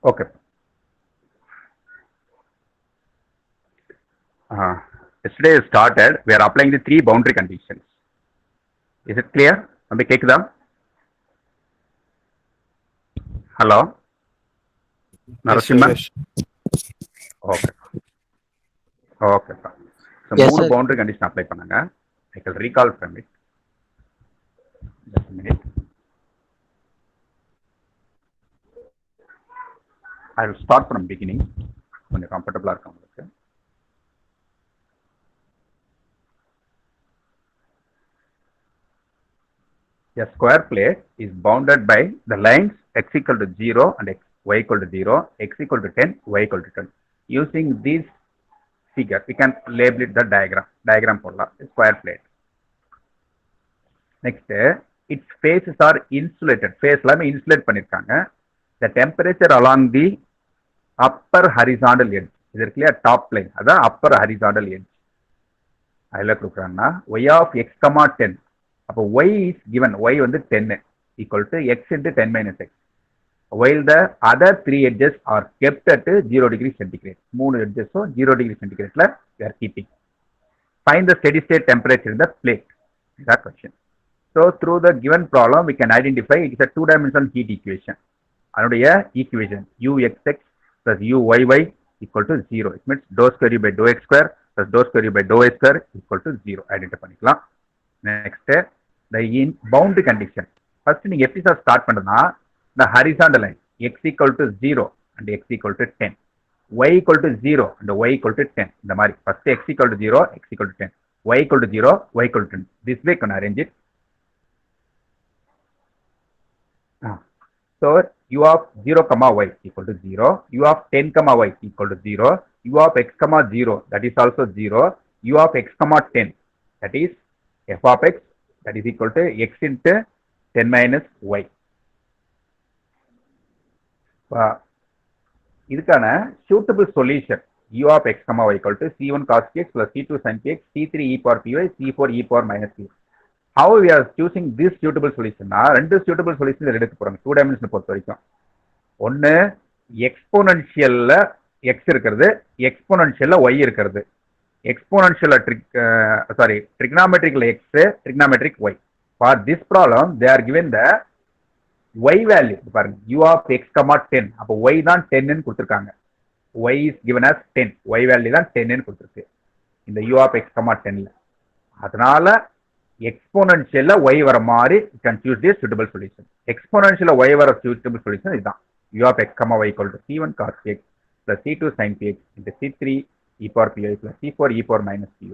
Okay. Yesterday started, we are applying the three boundary conditions. Is it clear? Nambi kekudha? Hello? Yes, sir. Narasimhan? Yes. Okay. Okay. So, Yes, mood sir. boundary condition apply பண்ணாங்க. I can recall from it. Just a minute. I will start from beginning. கொஞ்சம் கம்ஃபர்டபுளா இருக்கும் உங்களுக்கு. A square plate is bounded by the lines x equal to 0 and y equal to 0, x equal to 10, y equal to 10. Using this figure, we can label it the diagram. Diagram போடலாம். Square plate. Next, its faces are insulated. Face எல்லாமே insulate பண்ணிருக்காங்க. The temperature along the upper horizontal edge. இது இருக்கு இல்லையா top line அதான் upper horizontal edge. அதில் கொடுக்குறாங்கன்னா y of x, 10. அப்போ y is given, y வந்து 10 equal to x into 10 minus x. While the other three edges are kept at 0 degree centigrade. 3 edges 0 degree centigrade we are keeping. Find the steady state temperature in the plate. That question. So through the given problem, we can identify it is a two-dimensional heat equation. Another equation uxx plus uyy equal to 0. It means dou square u by dou x square plus dou square u by dou y square equal to 0. Identify. Next, the boundary condition. First, நீங்க எப்படி sir start பண்ணுறதுனா the horizontal line x equal to 0 and x equal to 10, y equal to 0 and y equal to 10. இந்த மாதிரி first x equal to 0, x equal to 10, y equal to 0, y equal to 10. This way you can arrange it. So u of 0 comma y equal to 0, u of 10 comma y equal to 0, u of x comma 0 that is also 0, u of x comma 10 that is f of x that is equal to x into 10 minus y. இதுக்கான suitable solution u of x comma y equal to c1 cos px plus c2 sin px, c3 e power py, c4 e power minus p. How we are choosing this suitable solution? ரெண்டு suitable solution எடுக்க போறாங்க two dimension பொறுத்த வரைக்கும். ஒன்னு எக்ஸ்போனன்ஷியல்ல x இருக்கிறது, எக்ஸ்போனன்ஷியல்ல y இருக்கிறது. Exponential trigonometrical x, trigonometric y. For this problem, they are given the y value. U of x comma 10. அப்போ y தான் 10 ன்னு கொடுத்திருக்காங்க. Y is given as 10. Y value தான் 10 ன்னு கொடுத்திருக்கு. இந்த U of x comma 10ல. அதனால exponential y வர மாதிரி you can choose this suitable solution. Exponential y வர suitable solution இதுதான். U of x comma y equal to c1 cos px plus c2 sin px into c3 e power py plus c4 e power minus py.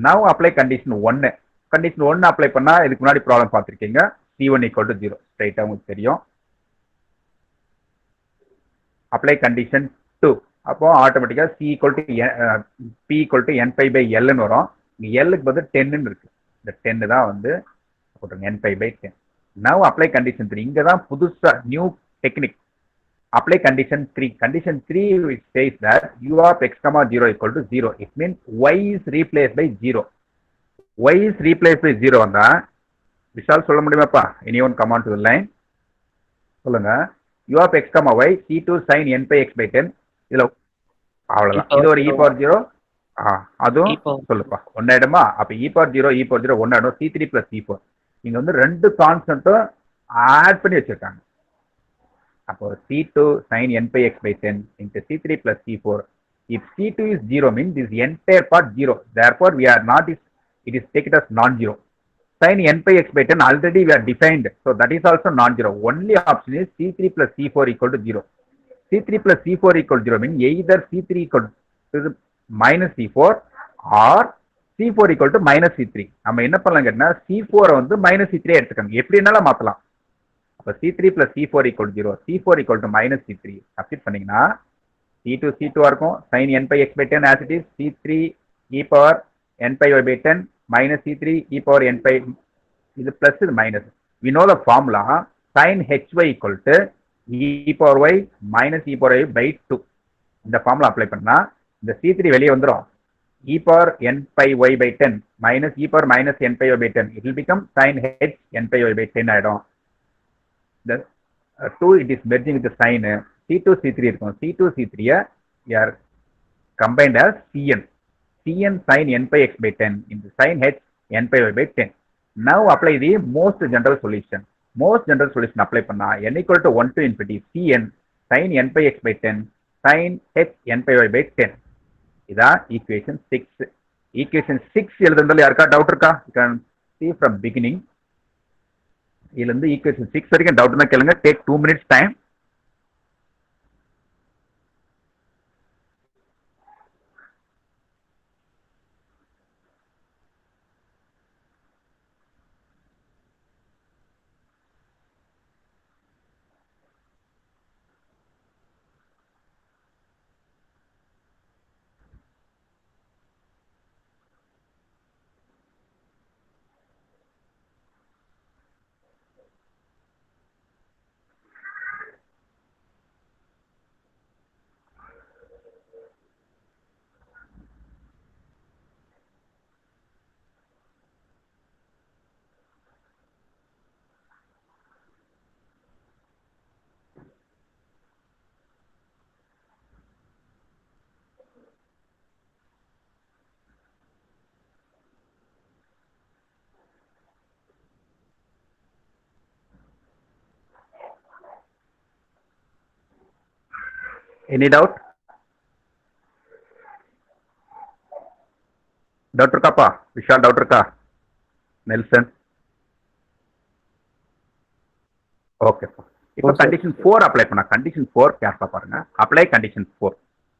Now apply condition 1. Condition 1 apply பண்ணா இதுக்கு முன்னாடி problem பார்த்திருக்கீங்க. c1 equal to 0 ஸ்ட்ரைட்டா உங்களுக்கு தெரியும். apply condition 2. அப்போ ஆட்டோமேட்டிக்கா c equal to p equal to n pi by l ன்னு வரும். இங்க l க்கு பதிலா 10 ன்னு இருக்கு. இந்த 10 தான் வந்து போட்டுருங்க n pi by 10. Now apply condition 3. இங்க தான் புதுசா new technique. Apply condition 3. Condition 3 which says that u of x comma 0 equal to 0. It means y is replaced by 0. Y is replaced by 0 வந்தா விஷால் சொல்ல முடியுமாப்பா? Anyone come on to the line? சொல்லுங்க. u of x comma y c2 sin n pi x by 10. இதுல அவ்வளவுதான். இது ஒரு e power 0. அதுவும் சொல்லுப்பா. ஒன்னாயிடுமா? அப்ப e power 0 ஒன்னாயிடும். c3 plus c4. இங்க வந்து ரெண்டு கான்ஸ்டன்ட்டும் ஆட் பண்ணி வச்சிருக்காங்க. அப்போ c2 sin n pi x by 10 into c3 plus c4. If c2 is 0 means this entire part 0. Therefore, we are not, it is taken as non-zero. Sin n pi x by 10 already we are defined. So that is also non-zero. Only option is c3 plus c4 equal to 0. c3 plus c4 equal to 0 means either c3 equal to minus c4 or c4 equal to minus c3. நம்ம என்ன பண்ணலாம் கேட்டா c4 வந்து minus c3 எடுத்துக்கோங்க. எப்படினாலும் மாத்தலாம். அப்ப c3 plus c4 equal to 0, c4 equal to minus c3. Substitute பண்ணீங்கன்னா c2 c2 இருக்கும். sin n pi x by 10 as it is c3 e power n pi y by 10 minus c3 e power n pi. இது plus இது minus. We know the formula sin hy equal to e power y minus e power y by 2. இந்த formula apply பண்ணா இந்த c3 வெளியே வந்துரும். e power n pi y by 10 minus e power minus n pi y by 10. It will become sin h n pi y by 10 ஆயிடும். The 2 it is merging with the sign. C2 C3 இருக்கும். C2 C3 are combined as Cn. Cn sin n pi x by 10 into sin h n pi y by 10. Now apply the most general solution. Most general solution apply பண்ணா n equal to 1 to infinity Cn sin n pi x by 10 sin h n pi y by 10. இதான் equation 6. Equation 6 எழுதுறதுல யாருக்கா doubt இருக்கா? You can see from beginning. இதுல இருந்து equation 6 வரைக்கும் doubt இருந்தா கேளுங்க. Take 2 minutes time. Any doubt? Doubt இருக்காப்பா? Vishal doubt இருக்கா? நெல்சன்? ஓகே. இப்போ கண்டிஷன் 4 அப்ளை பண்ணா கண்டிஷன் 4 கேர்ஃபுல்லா பாருங்க. Apply condition 4.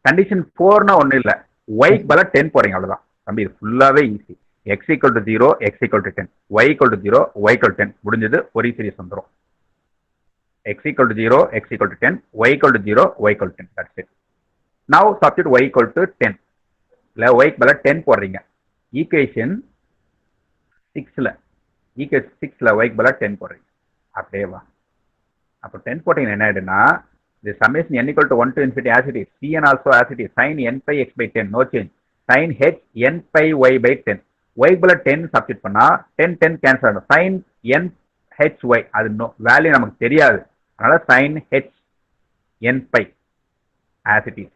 கண்டிஷன் 4னா ஒண்ணு இல்ல. y க்கு பதிலா 10 போறீங்க அவ்வளவுதான். தம்பி இது ஃபுல்லாவே easy. x equal to 0, x equal to 10. y equal to 0, y equal to 10. முடிஞ்சது. ஒரே சீரிஸ் வந்துரும். x equal to 0, x equal to 10, y equal to 0, y equal to 10. That's it. Now substitute y equal to 10. இல்ல y க்கு பதிலா 10 போடுறீங்க. Equation 6ல y க்கு பதிலா 10 போடுறீங்க. அப்படியே வா. அப்போ 10 போட்டீங்கன்னா என்ன ஆயிடுனா the summation n equal to 1 to infinity as it is. Cn also as it is. Sin n pi x by 10 no change. Sin h n pi y by 10. y க்கு பதிலா 10 சப்ஸ்டிட் பண்ணா 10 10 கேன்சல் ஆகும். sin n h y அது value நமக்கு தெரியாது. அதனால sin h n pi as it is.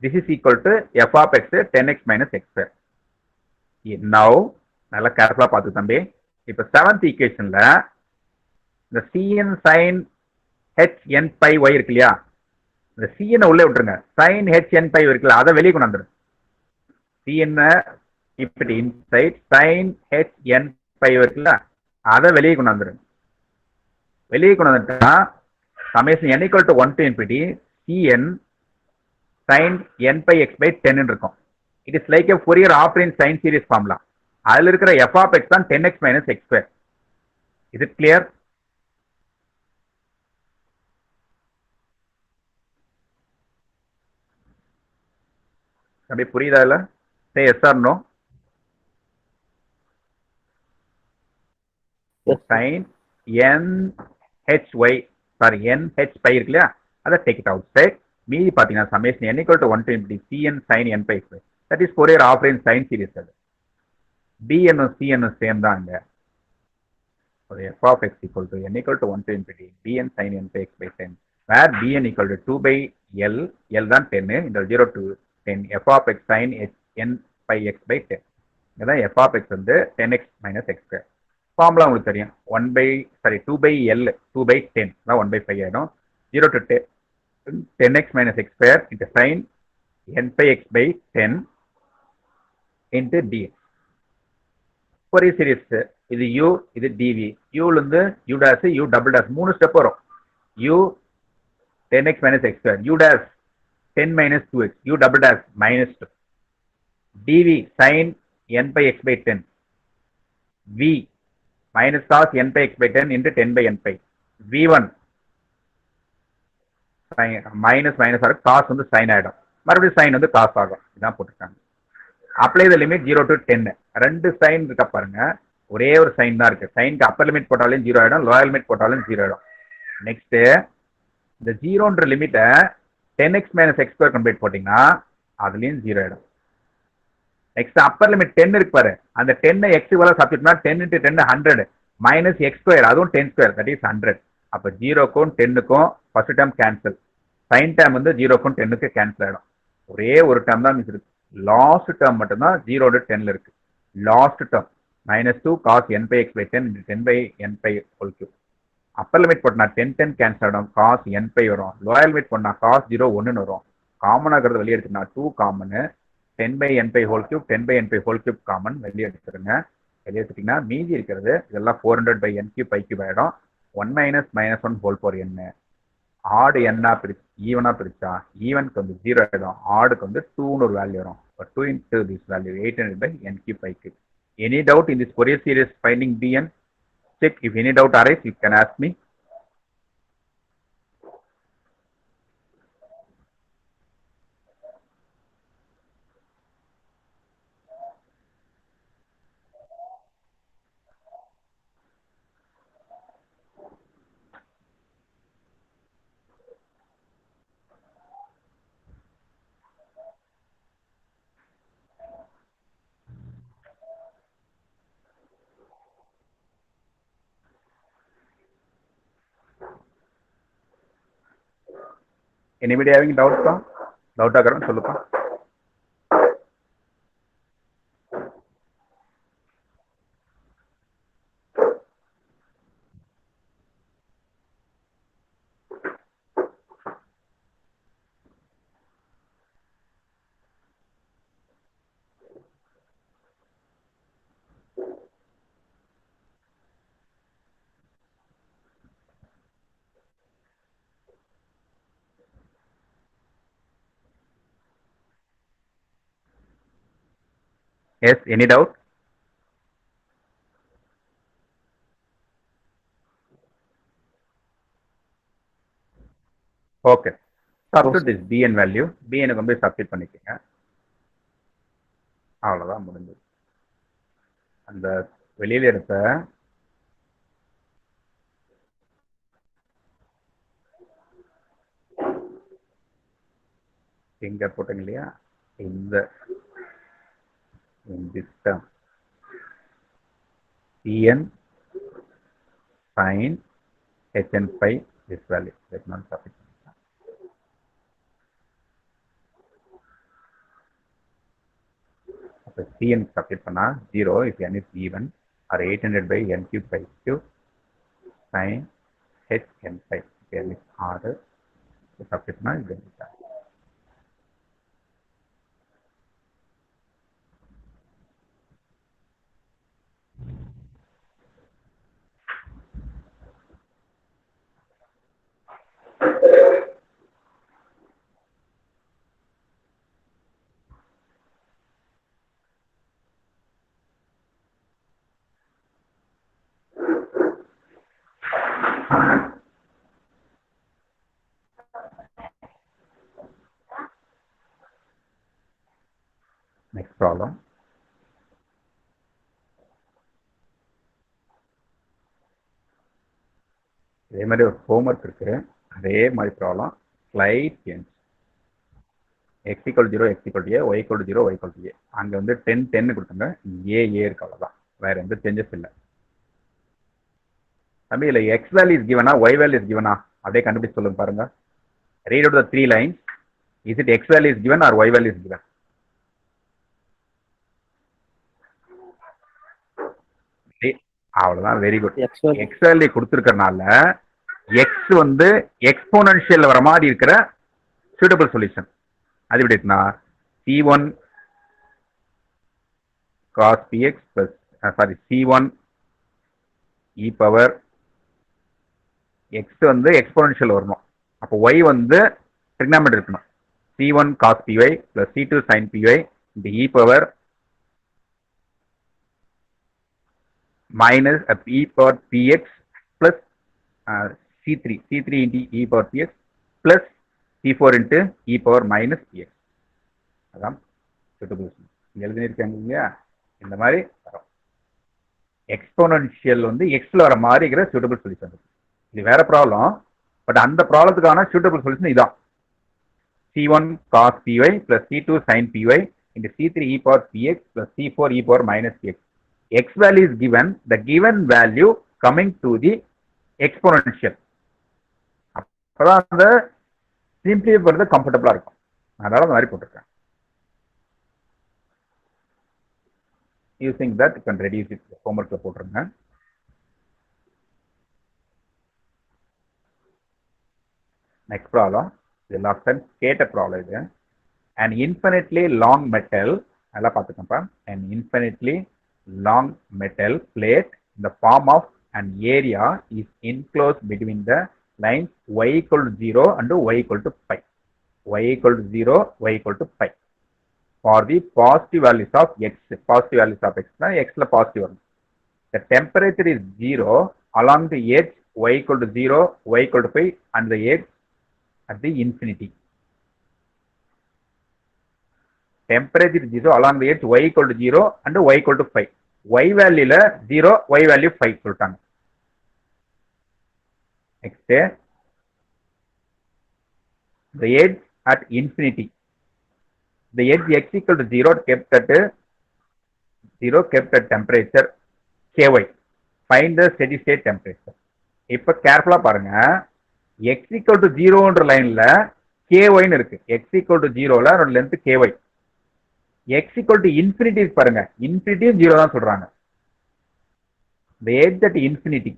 This is equal to f of x 10x minus x square. Now நல்லா கேர்ஃபுல்லா பார்த்து தம்பி. இப்போ 7th ஈக்குவேஷன்ல இந்த cn sin h n pi y இருக்கு இல்லையா, இந்த cn உள்ளே விட்டுருங்க. sin h n pi இருக்குல்ல அதை வெளியே கொண்டு வந்துடும். cn இப்படி inside sin h n pi இருக்குல்ல அதை வெளியே கொண்டு வந்துடும். வெளியே கொண்டு வந்துட்டா summation n equal to 1 to infinity cn sin n pi x by 10 இருக்கும். It is like a Fourier after sin series formula. அதில் இருக்கிற f of x தான் 10x minus x square. Is it clear? அப்படி புரியுதா இல்ல? Say yes or no. Sin n h y sorry n h pi இருக்கு இல்லையா அதை take it outside. மீதி பார்த்தீங்கன்னா summation n equal to 1 to infinity cn sin n pi x by. That is Fourier after sin series. அது bn cn same தான் அங்க. f of x equal to n equal to 1 to infinity bn sin n pi x by 10 where bn equal to 2 by l, l தான் 10 இந்த 0 to 10 f of x sin n pi x by 10. இதான் f of x வந்து 10x minus x square. Formula உங்களுக்கு தெரியும். 2 by l 2 by 10 தான் 1 by 5 ஆயிடும். 0 to 10x minus x square into sin n pi x by 10 into dx. ஒரே series. இது u இது dv. u இருந்து u dash u double dash 3 step வரும். u 10x minus x square, u dash 10 minus 2x, u double dash minus 2. dv sin n by x by 10 v minus cos n by x by 10 into 10 by n pi. v1 minus minus ஆகும். cos வந்து sin ஆயிடும். மறுபடியும் sin வந்து cos ஆகும். இதான் போட்டுருக்காங்க. Apply the limit 0 to 10. ரெண்டு sign இருக்க பாருங்க. ஒரே ஒரு சைன் தான் இருக்கு. சைனுக்கு அப்பர் லிமிட் போட்டாலும் 0 ஆயிடும், லோயர் லிமிட் போட்டாலும் 0 ஆயிடும். நெக்ஸ்ட் இந்த 0ன்ற லிமிட்டை 10x minus x square convert போட்டீங்கன்னா அதுலயும் 0 ஆயிடும். நெக்ஸ்ட் அப்பர் லிமிட் 10 இருக்கு பாரு. அந்த 10 x வரை சப்ஸ்டிட் பண்ணா 10 into 10 100 minus x square அதுவும் 10 square that is 100. அப்ப 0க்கும் 10க்கும் first term cancel. Sine term வந்து 0க்கும் 10க்கு கேன்சல் ஆகிடும். ஒரே ஒரு டேர்ம் தான் மிஸ் இருக்கு. லாஸ்ட் டேர்ம் மட்டும்தான் 0 10ல இருக்கு. Last term -2 cos n by x by 10 into 10 by n by whole cube. Upper limit போட்டா 10 10 கேன்சல் ஆகிடும். cos n பை வரும். லோயர் லிமிட் போட்டா cos 0 1 வரும். காமன் ஆகிறது வெளியே எடுத்துனா 2 common 10 by n by whole cube 10 by n by whole cube common வெளியே எடுத்துருங்க. வெளியே எடுத்துட்டீங்கன்னா மீதி இருக்கிறது இதெல்லாம் 400 by n cube by cube ஆயிடும். 1 minus -1 whole power n. ஆடு என்ன பிரிச்சு ஈவனா பிரிச்சா ஈவனுக்கு வந்து 0 ஆயிடும். ஆடுக்கு வந்து 2ன்னு ஒரு வேல்யூ வரும். 2 into this value 800 by n cube by cube. Any doubt in this Fourier series finding Bn? Check. If any doubt arises, you can ask me. Anybody having doubts? Doubt ஆகறவன் சொல்லுப்பா. Yes, any doubt? Okay. Substitute this Bn value. Bn கொண்டு போய் substitute பண்ணிக்கங்க. அவ்வளவுதான் முடிஞ்சது. அந்த வெளியில இருக்க இங்க போட்டீங்க இல்லையா இந்த in this term Cn sin Hn phi this value let not substitute. அப்ப Cn substitute பண்ணா 0 if n is even or 800 by n cube by cube sin Hn phi if n is odd substitute பண்ணா இது next problem. இதே மாதிரி ஒரு homework இருக்கு. அதே மாதிரி problem slide change. x equal 0 x equal to a y equal to 0 y equal to a. அங்க வந்து 10 10 கொடுத்தாங்க. a இருக்கு அவ்வளவுதான். வேற எந்த சேஞ்சஸ் இல்ல. தம்பி இல்ல x value is given y value is given அதே கண்டுபிடிச்சு சொல்லுங்க பாருங்க. Read out the 3 lines. Is it x value is given or y value is given? அவ்வளவுதான். Very good. x வேல்யூ கொடுத்திருக்கறனால x வந்து எக்ஸ்போனன்ஷியல் வர மாதிரி இருக்கிற சூட்டபிள் சொல்யூஷன். அது எப்படி இருக்குன்னா c1 cos px plus c1 e power x வந்து எக்ஸ்போனன்ஷியல் வரணும். அப்போ y வந்து ட்ரிக்னாமெட்ரி இருக்கணும். c1 cos py plus c2 sin py into e power minus e power px plus c3 into e power px plus c4 into e power minus px. அதான் suitable solution. எழுதிருக்காங்க இல்லையா இந்த மாதிரி வரும். Exponential வந்து எக்ஸ்ல வர மாதிரி இருக்கிற சூட்டபிள் சொல்யூஷன். இது வேற ப்ராப்ளம். பட் அந்த ப்ராப்ளத்துக்கான சூட்டபிள் சொல்யூஷன் இதான். c1 cos py plus c2 sin py into c3 e power px plus c4 e power minus px. X value is given, the given value coming to the exponential. அப்பதான் அந்த simplify பண்ணுறது கம்ஃபர்டபுளாக இருக்கும். அதனால அந்த மாதிரி போட்டிருக்கேன். Using that you can reduce it. ஹோம்ஒர்க்கில் போட்டிருங்க. நெக்ஸ்ட் ப்ராப்ளம், இது லாஸ்ட் டைம் கேட்ட ப்ராப்ளம் இது. An infinitely long metal, அதெல்லாம் பார்த்துக்கப்பா, an infinitely long metal plate in the form of an area is enclosed between the lines y equal to 0 and y equal to pi. Y equal to 0, y equal to pi. For the positive values of x, positive values of x, x la positive values. The temperature is 0 along the edge y equal to 0, y equal to pi, and the edge at the infinity. Temperature is 0 along the edge y equal to 0 and y equal to 5. Y value 0, y value 5 சொல்லிட்டாங்க. Next, the edge at infinity. The edge x equal to 0 kept at temperature ky. Find the steady state temperature. இப்ப கேர்ஃபுல்லா பாருங்க, x equal to 0ன்ற லைன்ல ky ன்னு இருக்கு. x equal to 0ல அதோட length ky. x equal to infinity பாருங்க, infinity 0 தான் சொல்றாங்க. The edge at infinity,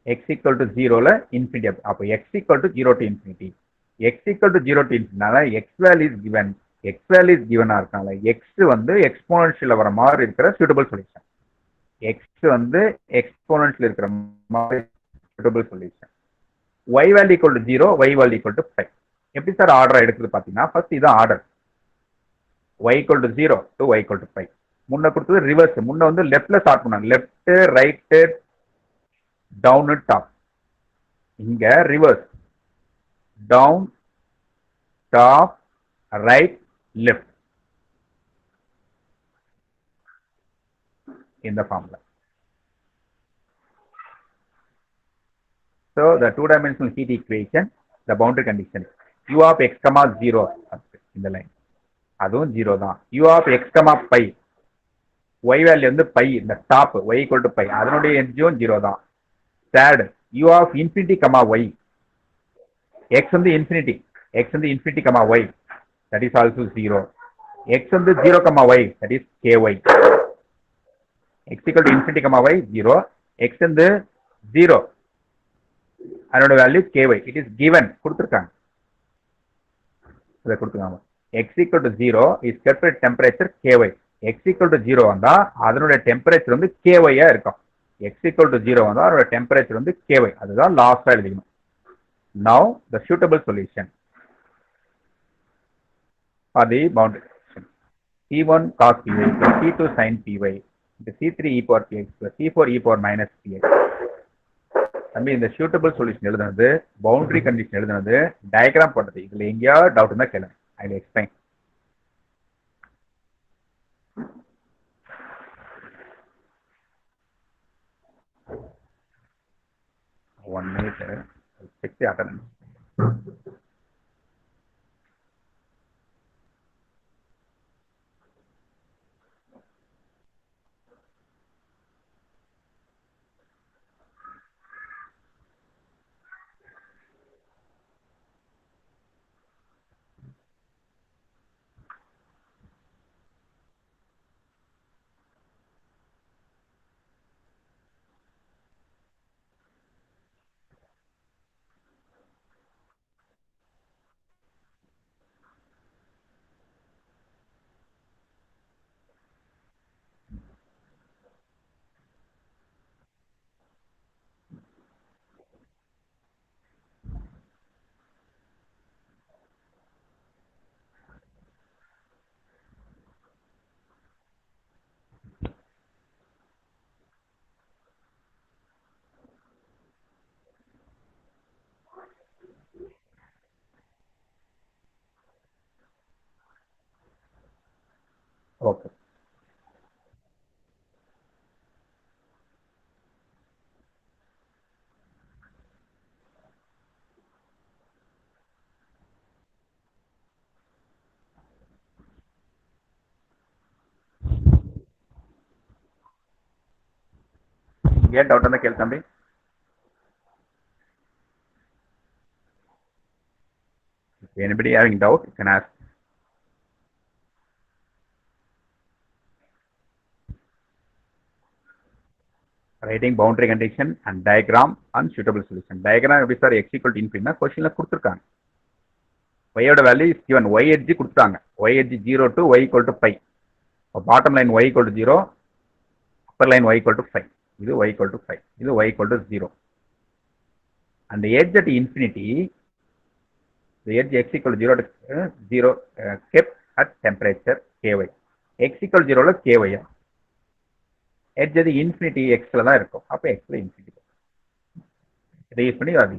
x equal to 0ல infinity. அப்ப x equal to 0 to infinity. x equal to 0 to infinity, x value is given. x value is given இருக்கனால x வந்து exponential வர மாதிரி இருக்கிற suitable solution. x வந்து exponential இருக்கிற மாதிரி suitable solution. y value equal to 0, y value equal to 5. எப்படி sir order எடுக்குது பாத்தீங்கன்னா, ஃபர்ஸ்ட் இதான் order. y equal to 0 to y equal to 5. முன்ன கொடுத்தது ரிவர்ஸ். முன்ன வந்து லெஃப்ட்ல ஸ்டார்ட் பண்ணாங்க, லெஃப்ட் ரைட் டவுன் டாப். இங்க reverse, down top right left, இந்த ஃபார்ம்ல. So the two dimensional heat equation, the boundary condition u of x comma 0 இந்த லைன் அதுவும் 0 தான். u of x comma pi, y value வந்து pi, இந்த top y equal to pi, அதனுடைய எட்ஜும் 0 தான். Third, u of infinity comma y, x வந்து infinity, comma y, that is also 0. x வந்து 0 comma y, that is ky. x equal to infinity comma y 0, x வந்து 0, அதோட value ky. it is given, கொடுத்திருக்காங்க, இத கொடுத்திருக்காங்க. x equal to 0 is kept at temperature ky. x equal to 0 வந்தா அதனுடைய temperature வந்து ky ஆ இருக்கும். x equal to 0 வந்தா அதோட டெம்பரேச்சர் வந்து ky. அதுதான் லாஸ்டா எழுதிக்கணும். Now the suitable solution for the boundary condition, c1 cos py plus c2 sin py into c3 e power px plus c4 e power minus px. தம்பி, இந்த suitable solution எழுதுனது, boundary condition எழுதுனது, diagram போட்டது, இதுல எங்கேயா doubt இருந்தா கேளுங்க, I will explain. One minute, check the attendance. Okay. ஏன் டவுட் இருந்தா கேள் தம்பி. Anybody having doubt, you can ask. Writing boundary condition and diagram and suitable solution. Diagram எப்படி sir x equal to infinity கொஸ்டின்ல கொடுத்துருக்காங்க. y ஓட value is given, y edge கொடுத்தாங்க, y edge 0 to y equal to pi. Bottom line y equal to 0, upper line y equal to 5. இது y equal to 5, இது y equal to 0. And the edge at infinity, the edge x equal to 0 to 0 kept at temperature ky. x equal to 0 ல ky. edge அது infinity x ல தான் இருக்கும். அப்ப x ல infinity. இதை யூஸ் பண்ணி அது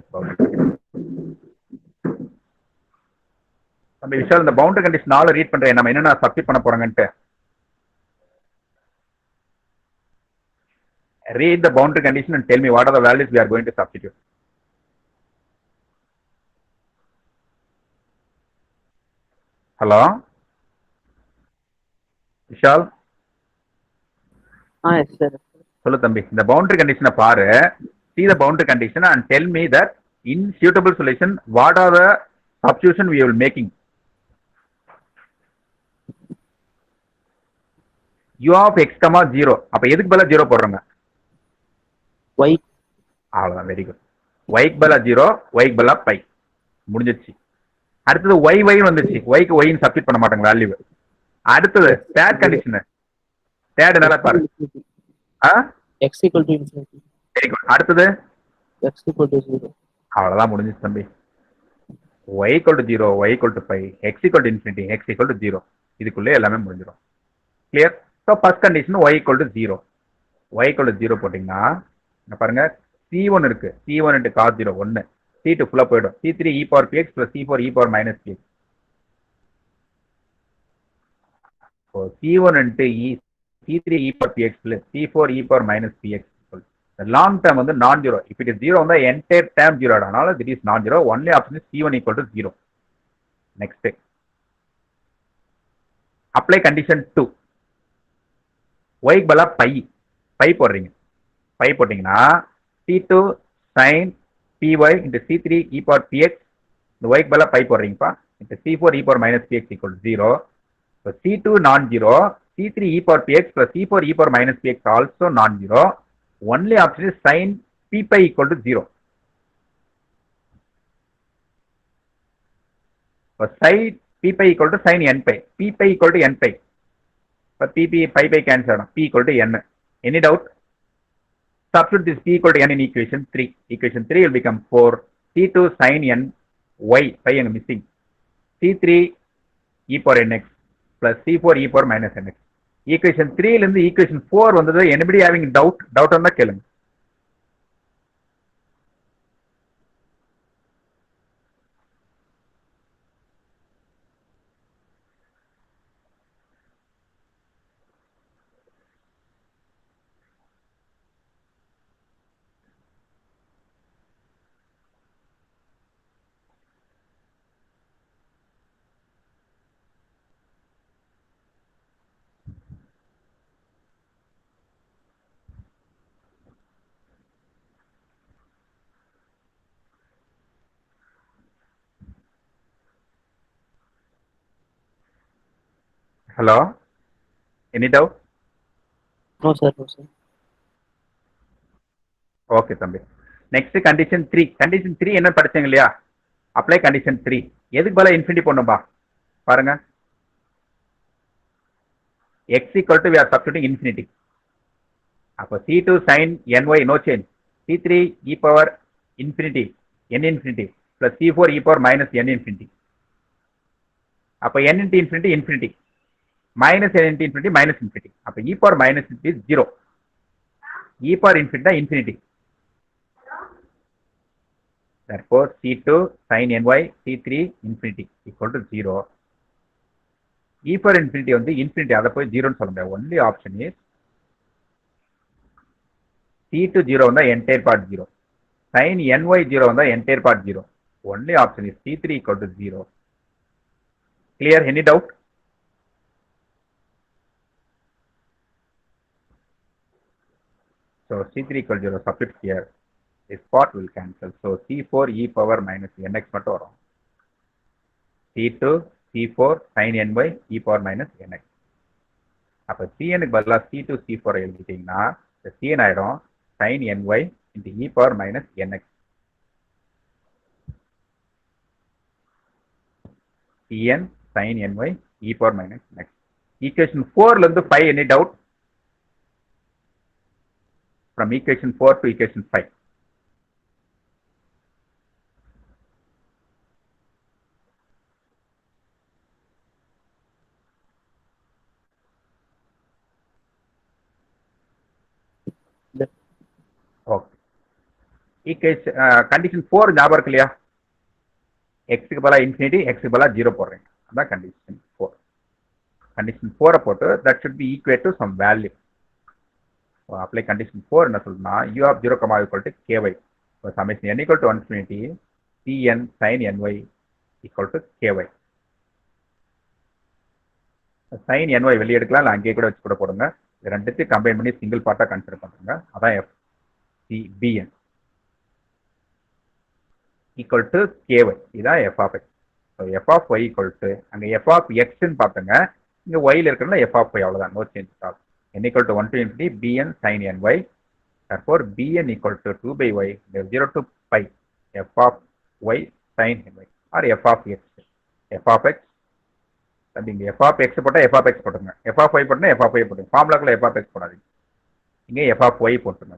நம்ம விஷால் இந்த பவுண்டரி கண்டிஷன் 4 ரீட் பண்றேன், நம்ம என்னென்ன சப்ஸ்டிட் பண்ண போறாங்கன்ட்டு. Read the boundary condition and tell me what are the values we are going to substitute. Hello? Vishal? Yes, sir. சொல்லு தம்பி, இந்த பவுண்டரி கண்டிஷனை பாரு, see the boundary condition and tell me that in suitable solution what are the substitution we will making. u of x, 0. அப்ப எதுக்கு பதிலா 0 போடுறோங்க? Y. அவ்வளவுதான், very good. y க்கு பதிலா 0, y க்கு பதிலா pi. முடிஞ்சிச்சு. அடுத்தது y வந்துச்சு, y க்கு y ன்னு சப்ஸ்டிட் பண்ண மாட்டாங்க வேல்யூ. அடுத்தது தேர்ட் கண்டிஷன், தேர்ட் நல்லா பாரு. X equal to infinity. Very good. அடுத்தது X equal to 0. அவ்வளவுதான், முடிஞ்சிச்சு தம்பி. y equal to 0, y equal to pi, x equal to infinity, x equal to 0. இதுக்குள்ளே எல்லாமே முடிஞ்சிடும். Clear? So first condition y equal to 0. y equal to 0 போட்டிங்கன்னா பாருங்க, c1 இருக்கு, c1 into cos 0 1, c2 ஃபுல்லா போயிடும், c3 e power px plus c4 e power minus px. So c1 into c3 e power px plus c4 e power minus px. The long term வந்து நான் zero. If it is 0 வந்து entire term 0 ஆனாலும் it is non zero. Only option is c1 equal to 0. Next, apply condition 2. y க்கு பதிலா pi போடுறீங்க. pi போட்டீங்கன்னா c2 sin py into c3 e power px, இந்த y க்கு பதிலா pi போடுறீங்கப்பா, into c4 e power minus px equal to 0. So c2 non-zero, c3 e power px plus c4 e power minus px also non-zero. Only option is sin p pi equal to 0. So sin p pi equal to sin n pi, p pi equal to n pi. But pi cancel, p equal to n. Any doubt? Substitute this p equal to n in equation 3. Equation 3 will become 4 c2 sin n y, pi and missing, c3 e power nx plus c4 e power minus nx. Equation 3 ல இருந்து equation 4 வந்தது. Anybody having doubt on that கேளுங்க. Hello? Any doubt? No, sir. No, sir. Okay, தம்பி. Next condition 3. Condition 3 என்ன படிச்சீங்க இல்லையா? Apply condition 3. எதுக்கு பதிலா infinity போடணும்பா? பாருங்க. x equal to we are substituting infinity. அப்போ c2 sin ny no change. c3 e power infinity, n infinity plus c4 e power minus n infinity. அப்போ n into infinity infinity. Minus n into infinity minus infinity. அப்போ e power minus infinity is 0. e power infinity is infinity. Therefore c2 sin ny, c3 infinity equal to 0. e power infinity வந்து infinity, அதை போய் 0 ன்னு சொல்ல முடியாது. Only option is c2 0 வந்தா entire part 0. sin ny 0 வந்தா entire part 0. Only option is c3 equal to 0. Clear? Any doubt? So c3 equal to 0, substitute here. This part will cancel. So c4 e power minus nx மட்டும் வரும். C2 C4 sin ny e power minus nx. அப்ப cnக்கு பதிலா C2 C4 எழுதிட்டீங்கன்னா இந்த cn ஆயிடும் sin ny into e power minus nx. cn sin ny e power minus nx. equation 4 ல இருந்து 5 any doubt? From equation 4 to equation 5. Okay. Equation condition 4 ஞாபகம் இருக்கு இல்லையா? x க்கு பதிலா infinity, x க்கு பதிலா 0 போடுறேன். அதான் condition 4. Condition 4 போட்டு that should be equal to some value. So apply condition 4 என்ன சொல்லுனா u of 0, equal to ky. So summation n equal to 1 infinity cn sin ny equal to ky. sin ny வெளியே எடுக்கலாம், இல்லை அங்கேயே கூட வச்சு கூட போடுங்க. ரெண்டுத்தையும் கம்பைன் பண்ணி சிங்கிள் பார்ட்டா கன்சிடர் பண்ணுங்க. அதான் f c bn equal to ky. இதான் f of x. So f of y equal to அங்க f of x ன்னு பார்த்துங்க, இங்க y ல இருக்கிறதுல f of y அவ்வளவுதான், no change at all. n equal to 1 to infinity bn sin ny. Therefore bn equal to 2 by y 0 to pi f of y sin ny or f of x. f of x அப்படிங்க f of x போட்டா f of x போட்டுங்க, f of y போட்டா f of y போட்டுங்க. ஃபார்முலாக்குள்ள f of x போடாதீங்க, இங்க f of y போட்டுங்க.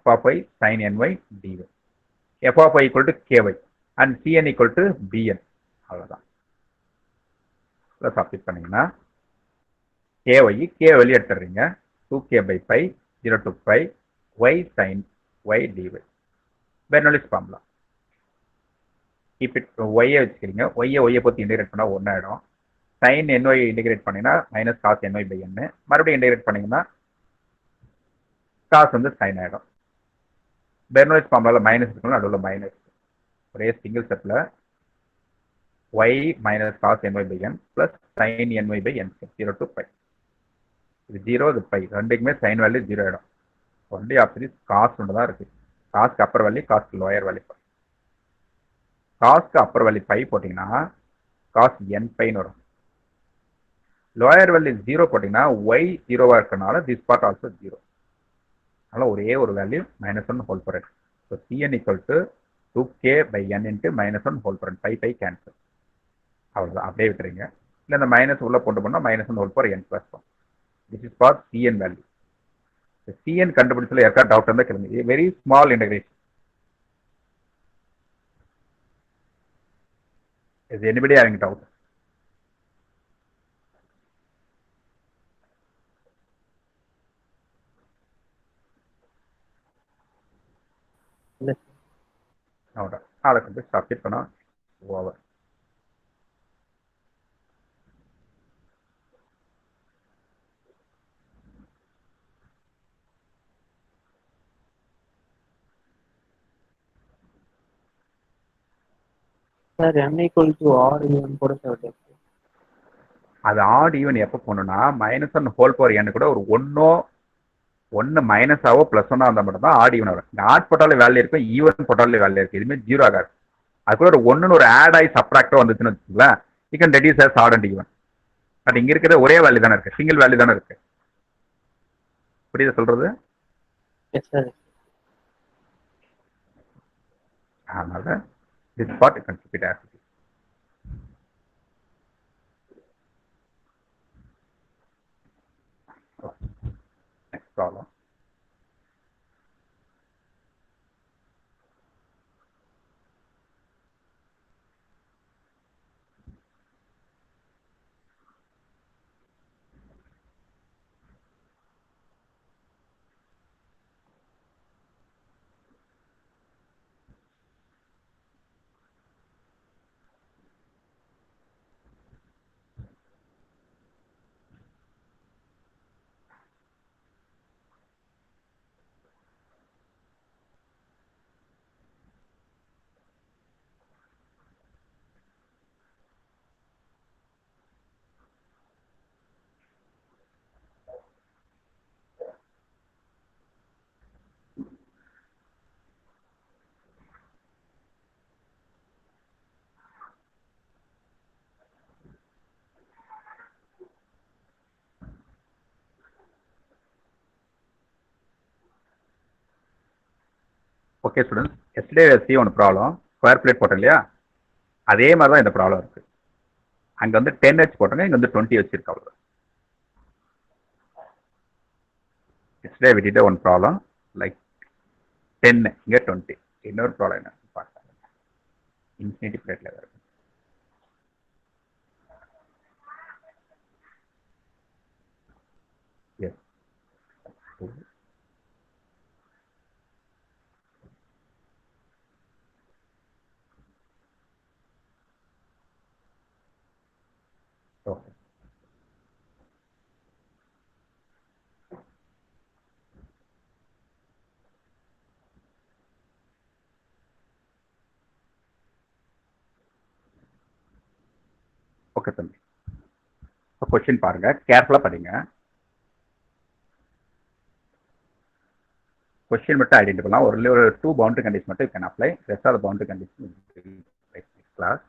f of y sin ny dy. f of y equal to ky and cn equal to bn. அவ்வளவுதான். Substitute பண்ணீங்கன்னா ky வெளியே எடுத்துறீங்க, 2k by pi 0 to pi y sin y dy. Bernoulli's formula. Keep it y வச்சுக்கிறீங்க, y பொறுத்து integrate பண்ணா 1 ஆயிடும். sin ny integrate பண்ணீங்கன்னா minus cos ny by n. மறுபடியும் integrate பண்ணீங்கன்னா காஸ் வந்து sin ஆயிடும். பெர்னோலிஸ் ஃபார்முலால மைனஸ் இருக்கணும், நடுவில் மைனஸ். ஒரே சிங்கிள் ஸ்டெப்ல y minus cos ny by n plus sin ny by n 0 to pi. இது 0, இது pi, ரெண்டுக்குமே sin வேல்யூ 0 ஆயிடும். ஒன்லி ஆப்ஷன் காஸ் ஒன்று தான் இருக்கு. காஸ்க்கு அப்பர் வேல்யூ, காஸ்க்கு லோயர் வேல்யூ. காஸ்க்கு அப்பர் வேல்யூ பை போட்டீங்கன்னா காஸ் n பைன்னு வரும். லோயர் வேல்யூ 0 போட்டீங்கன்னா y 0வா இருக்கனால திஸ் பார்ட் ஆல்சோ 0. அதனால ஒரே ஒரு value -1 whole power n. So cn equal to 2k by n into -1 whole power n. By cancel. அவ்வளோதான், அப்படியே விட்டுறீங்க. இல்லை இந்த மைனஸ் உள்ள போட்டு போனால் -1 whole power n + 1. This is for cn value. cn கண்டுபிடிச்சல யாருக்கா டவுட் இருந்தால் கேளுங்க. Very small integration. Is anybody having doubt? அவ்வளோதான், அதை கொண்டு சப்மிட் பண்ணா over. Sir n equal to r even போட தேவையில்லை. அது ஆட் ஈவன் எப்போ போகணும்னா -1 ஹோல் பவர் n கூட ஒரு ஒன்று மைனஸாவோ +1 இருந்தால் மட்டும் தான் ஆட் ஈவன் வரும். இந்த ஆட் போட்டாலே வேல்யூ இருக்கும், ஈவன் போட்டாலே வேல்யூ இருக்கு. இதுவுமே 0 ஆகாது. அது கூட ஒரு 1ன்னு ஒரு ஆட் ஆகி சப்ராக்டோ வந்துச்சுன்னு வச்சுக்கோங்களேன், you can reduce as odd and even. But இங்க இருக்கிற ஒரே வேல்யூ தானே இருக்கு, சிங்கிள் வேல்யூ தானே இருக்கு. புரியுது சொல்றது? Yes sir. அதனால this part you can keep it as it is. Okay. Next problem. Okay students, yesterday C ஒன்று ப்ராப்ளம் ஸ்கொயர் பிளேட் போட்டோம் இல்லையா, அதே மாதிரி தான் இந்த ப்ராப்ளம் இருக்கு. அங்கே வந்து 10H போட்டோங்க, இங்கே வந்து 20 வச்சிருக்கு அவ்வளோ. Yesterday we did one problem like 10, இங்கே 20. இன்னொரு ப்ராப்ளம் என்ன பார்க்கலாம், இன்ஃபினிட்டி பிளேட்ல இருக்கு. S okay. ஓகே தம்பி, இப்போ கொஸ்டின் பாருங்க, கேர்ஃபுல்லாக படிங்க. கொஸ்டின் மட்டும் ஐடென்டிஃபை பண்ணலாம். ஒரு 2 பவுண்டரி கண்டிஷன் மட்டும் can apply. Rest of boundary condition class.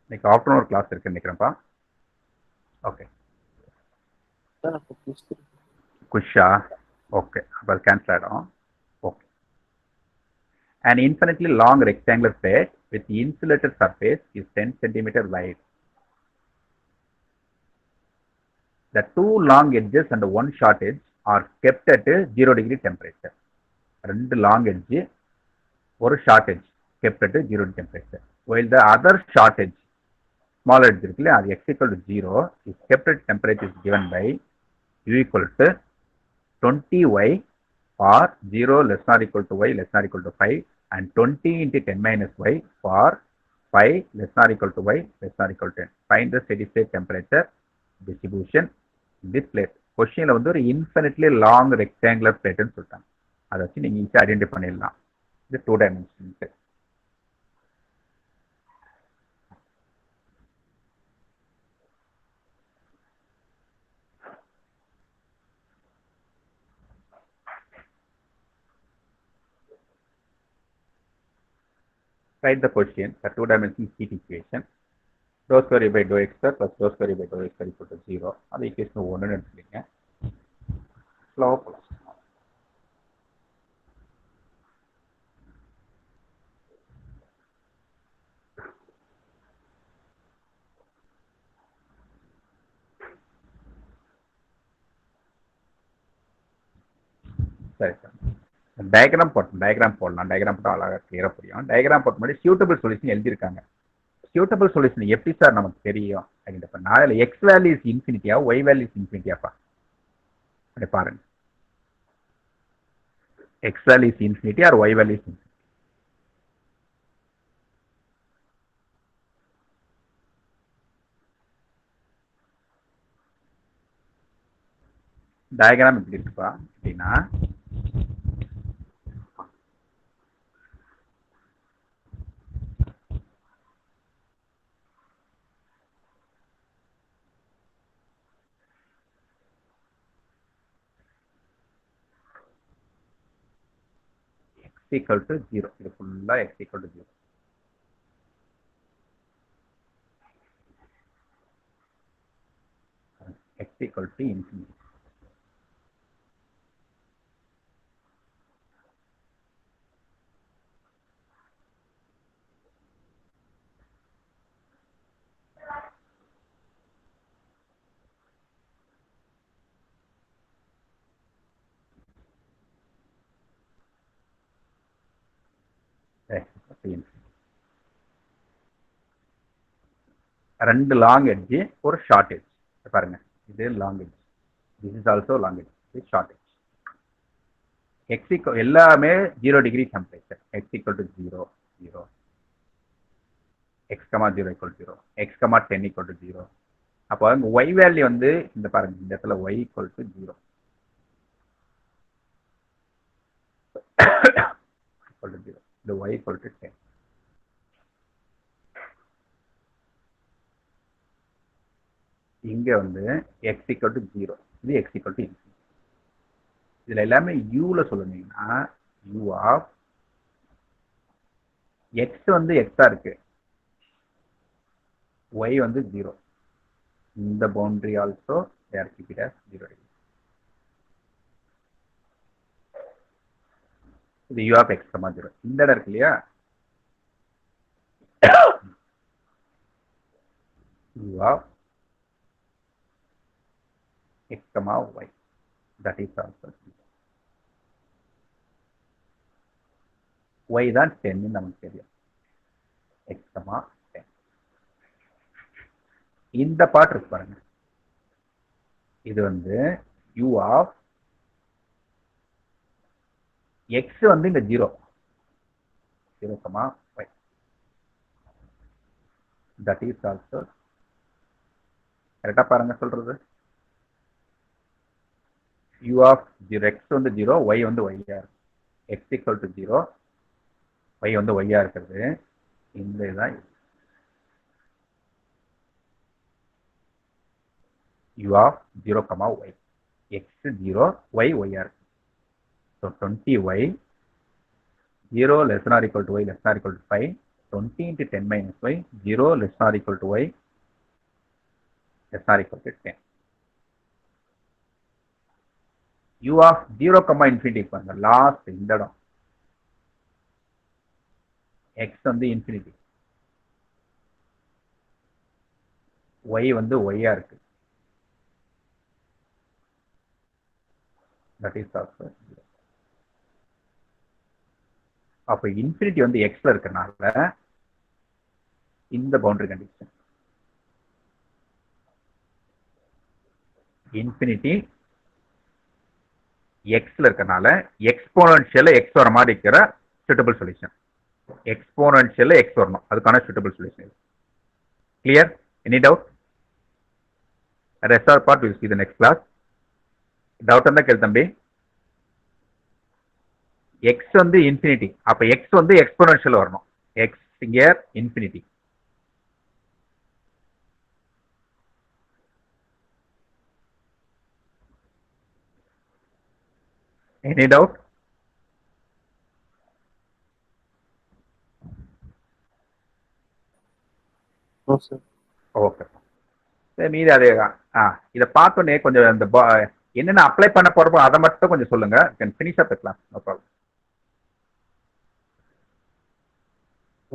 இன்னைக்கு ஆஃப்டர்நூன் ஒரு கிளாஸ் இருக்கு நினைக்கிறேன்ப்பா. ஓகே சார் அப்போ புஷ்டு குஷா, ஓகே, அப்போ அது கேன்சல் ஆகிடும். Okay. An infinitely long rectangular plate with insulated surface is 10 centimeter wide. The 2 long edges and 1 short edge are kept at 0 degree temperature. 2 long edge, 1 short edge kept at 0 degree temperature. While the other short edge, small edge இருக்குல்ல, அது x equal to 0 is kept at temperature is given by u equal to 20y for 0 less than or equal to y less than or equal to 5 and 20 into 10 minus y for 5 less than or equal to y less than or equal to 10. Find the steady state temperature distribution in this plate. கொஸ்டின்ல வந்து ஒரு infinitely long rectangular பிளேட்னு சொல்லிட்டாங்க. அதை வச்சு நீங்க ஈஸியாக identify பண்ணிடலாம். இது 2 dimension. Write the question, the 2 dimensional heat equation. Dou square by dou x square plus dou square by dou x square equal to 0. அது equation 1 எடுத்துக்கீங்க. ஸ்லோவா போலாம். சரி சார், டயக்ராம் போடலாம். டயக்ராம் போட்டால் அழகாக கிளியராக புரியும். டயக்ராம் போட்ட முன்னாடி சியூட்டபிள் சொல்யூஷன் எழுதியிருக்காங்க. சியூட்டபிள் சொல்யூஷன் எப்படி சார் நமக்கு தெரியும் அப்படின்றப்ப, நான் எக்ஸ் வேல்யூ இஸ் இன்ஃபினிட்டியா ஒய் வேல்யூ இஸ் இன்ஃபினிட்டியாப்பா அப்படி பாருங்க. X value is infinity or y value is infinity. Diagram எப்படி இருக்குப்பா அப்படின்னா, equal to 0. இது ஃபுல்லா x equal to 0. x equal to infinity. ரெண்டு லாங் எட்ஜ் ஒரு ஷார்ட் எட்ஜ் பாருங்க. இது long edge, this is also long edge, இது ஷார்ட் எட்ஜ். எக்ஸ் ஈக்குவல் எல்லாமே 0 degree temperature. X equal to 0 0, x comma 0 equal 0, x comma 10 equal to 0. அப்போ y value வந்து இந்த பாருங்க, இந்த இடத்துல y equal to 0 equal to 0. The y equal to 10. இங்க வந்து x equal to 0. இது x equal to infinity. இதுல எல்லாமே uல சொல்லணும்னா u of x வந்து x ஆ இருக்கு, y வந்து 0. இந்த boundary also they are keep it as 0 degree. இது u of x, 0. இந்த இடம் இருக்கு இல்லையா, u of x, y. That is also y தான் 10 நமக்கு தெரியும். x, 10. இந்த பார்ட் இருக்கு பாருங்க, இது வந்து u of x வந்து இந்த 0, 0, y. That is also கரெக்டா பாருங்க சொல்றது. u of 0, x வந்து 0, y வந்து y ஆ இருக்கு. x equal to 0, y வந்து y ஆ இருக்கிறது. இந்த இதுதான் u of 0, y. x 0, y y ஆ இருக்கு. So 20y, 0 less than or equal to y less than or equal to 5, 20 into 10 minus y, 0 less than or equal to y less than or equal to 10. u of 0, infinity பாருங்க, last இந்த இடம் x வந்து infinity, y வந்து y ஆ இருக்கு. That is also 0. அப்ப infinity வந்து எக்ஸ்ல இருக்கனால இந்த பவுண்டரி கண்டிஷன் இன்ஃபினிட்டி எக்ஸ்ல இருக்கனால எக்ஸ்போனன்ஷியல் எக்ஸ் வர மாதிரி இருக்கிற சூட்டபிள் சொல்யூஷன், எக்ஸ்போனன்ஷியல் எக்ஸ் வரணும், அதுக்கான suitable solution. Clear? Any doubt? Rest or part will see the next class. Doubt இருந்தா கேள் தம்பி. எக்ஸ் வந்து இன்ஃபினிட்டி, அப்ப எக்ஸ் வந்து எக்ஸ்போனன்ஷியல் வரணும், X year infinity. Any doubt? No, sir. Okay, மீதி அதே தான். இதை பார்த்தோன்னே கொஞ்சம் அந்த என்னென்ன அப்ளை பண்ண போறப்போ அதை மட்டும் கொஞ்சம் சொல்லுங்க. Can finish up the class, no problem.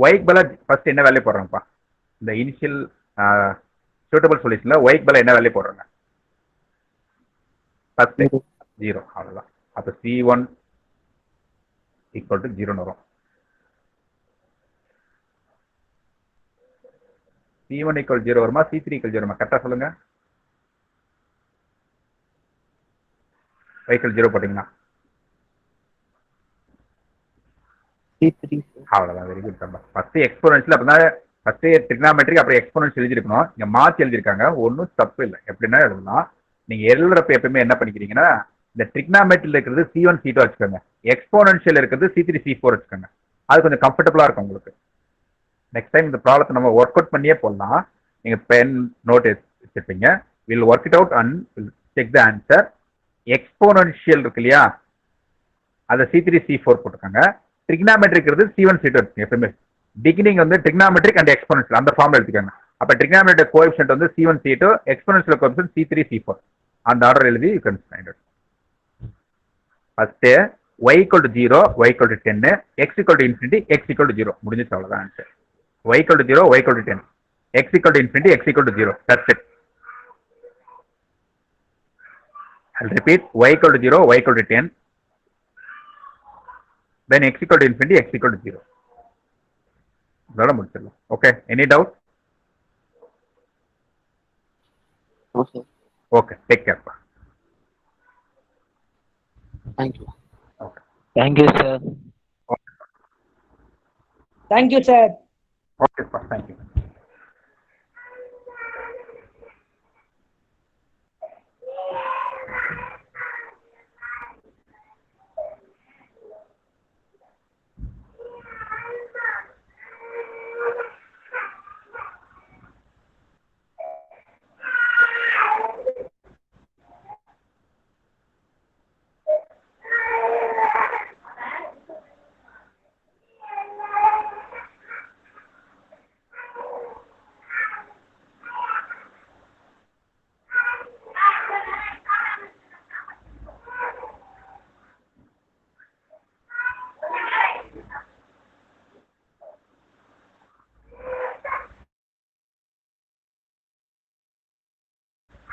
ஒய்க்கு பதிலா ஃபர்ஸ்ட் என்ன வேல்யூ போடுறோம்ப்பா? இந்த இனிஷியல் சூட்டபிள் சொல்யூஷன்ல ஒய்க்கு பதிலா என்ன வேல்யூ போடுறாங்க? ஃபர்ஸ்ட் 0, அவ்வளவுதான். அப்ப C1 ஈக்குவல் டு 0 வரும். C1 ஈக்குவல் 0 வருமா, C3 ஈக்குவல் 0 வருமா? கரெக்டா சொல்லுங்க. y ஈக்குவல் 0 போட்டீங்கன்னா C3, sir. அவ்வளவுதான். வெரி குட் தம்பா. ஃபர்ஸ்ட் எக்ஸ்போனன்ஷியல், அப்பதான் ஃபர்ஸ்ட் ட்ரிக்னாமெட்ரிக், அப்புறம் எக்ஸ்போனன்ஷியல் எழுதிருக்கணும். இங்க மாத்தி எழுதிருக்காங்க, ஒன்றும் தப்பு இல்லை. எப்படின்னா எழுதலாம். நீங்க எழுதுறப்ப எப்பவுமே என்ன பண்ணிக்கிறீங்கன்னா, இந்த ட்ரிக்னாமெட்ரியில் இருக்கிறது C1 C2 வச்சுக்கோங்க, எக்ஸ்போனன்ஷியல் இருக்கிறது C3 C4 வச்சுக்கோங்க. அது கொஞ்சம் கம்ஃபர்டபுளா இருக்கும் உங்களுக்கு. நெக்ஸ்ட் டைம் இந்த ப்ராப்ளத்தை நம்ம ஒர்க் அவுட் பண்ணியே போடலாம். நீங்க பென் நோட் வச்சிருப்பீங்க. Will work it out and check the answer. Exponential இருக்கு இல்லையா, அதை C3 C4 போட்டுக்காங்க. ட்ரிக்னாமெட்ரிக் இருக்கிறது C1 C2 இருக்கு. எப்பவுமே பிகினிங் வந்து ட்ரிக்னாமெட்ரிக் அண்ட் எக்ஸ்போனன்ஷியல் அந்த ஃபார்ம்ல எடுத்துக்காங்க. அப்ப ட்ரிக்னாமெட்ரிக் கோஎஃபிஷியன்ட் வந்து C1 C2, exponential coefficient C3 C4. அந்த ஆர்டர் எழுதி you can find out. First y equal to 0, y equal to 10, x equal to infinity, x equal to 0. முடிஞ்சிச்சு, அவ்வளவுதான் answer. y equal to 0, y equal to 10, x equal to infinity, x equal to 0. That's it. I'll repeat. Y equal to 0, y equal to 10, then x equal to infinity, x equal to 0. இதோட முடிச்சிடலாம். Okay, any doubt? No, sir. Okay, take care. Thank you. Okay, Thank you, sir. Okay, Thank you, sir. Okay, thank you.